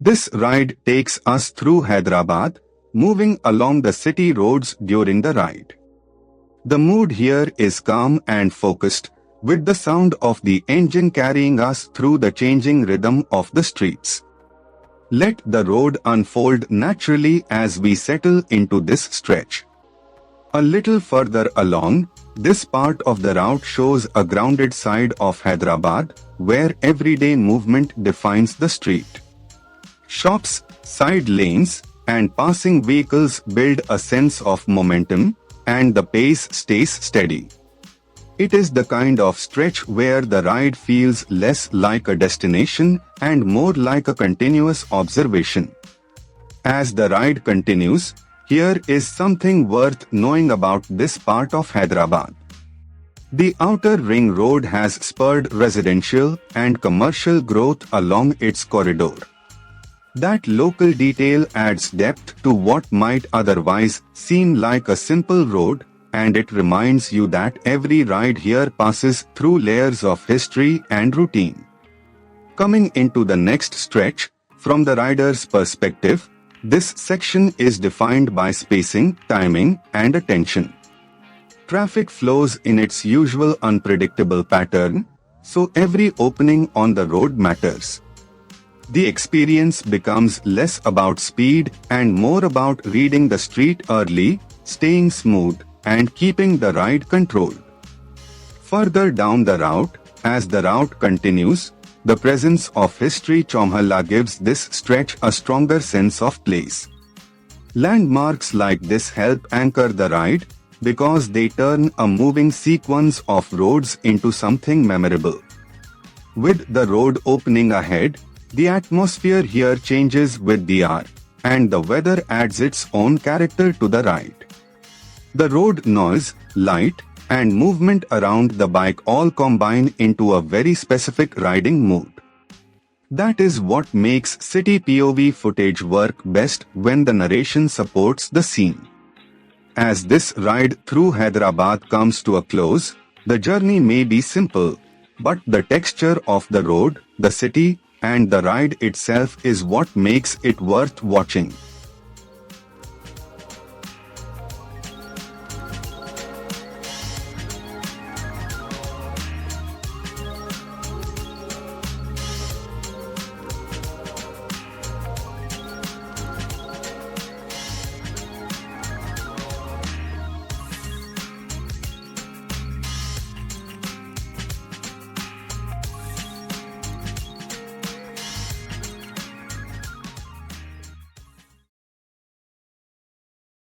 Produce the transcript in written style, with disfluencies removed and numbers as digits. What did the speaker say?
This ride takes us through Hyderabad, moving along the city roads during the ride. The mood here is calm and focused, with the sound of the engine carrying us through the changing rhythm of the streets. Let the road unfold naturally as we settle into this stretch. A little further along, this part of the route shows a grounded side of Hyderabad, where everyday movement defines the street. Shops, side lanes, and passing vehicles build a sense of momentum, and the pace stays steady. It is the kind of stretch where the ride feels less like a destination and more like a continuous observation. As the ride continues, here is something worth knowing about this part of Hyderabad. The outer ring road has spurred residential and commercial growth along its corridor. That local detail adds depth to what might otherwise seem like a simple road, and it reminds you that every ride here passes through layers of history and routine. Coming into the next stretch, from the rider's perspective, this section is defined by spacing, timing, and attention. Traffic flows in its usual unpredictable pattern, so every opening on the road matters. The experience becomes less about speed and more about reading the street early, staying smooth, and keeping the ride controlled. Further down the route, as the route continues, the presence of history Chomhalla gives this stretch a stronger sense of place. Landmarks like this help anchor the ride because they turn a moving sequence of roads into something memorable. With the road opening ahead, the atmosphere here changes with the hour, and the weather adds its own character to the ride. The road noise, light, and movement around the bike all combine into a very specific riding mood. That is what makes city POV footage work best when the narration supports the scene. As this ride through Hyderabad comes to a close, the journey may be simple, but the texture of the road, the city, and the ride itself is what makes it worth watching.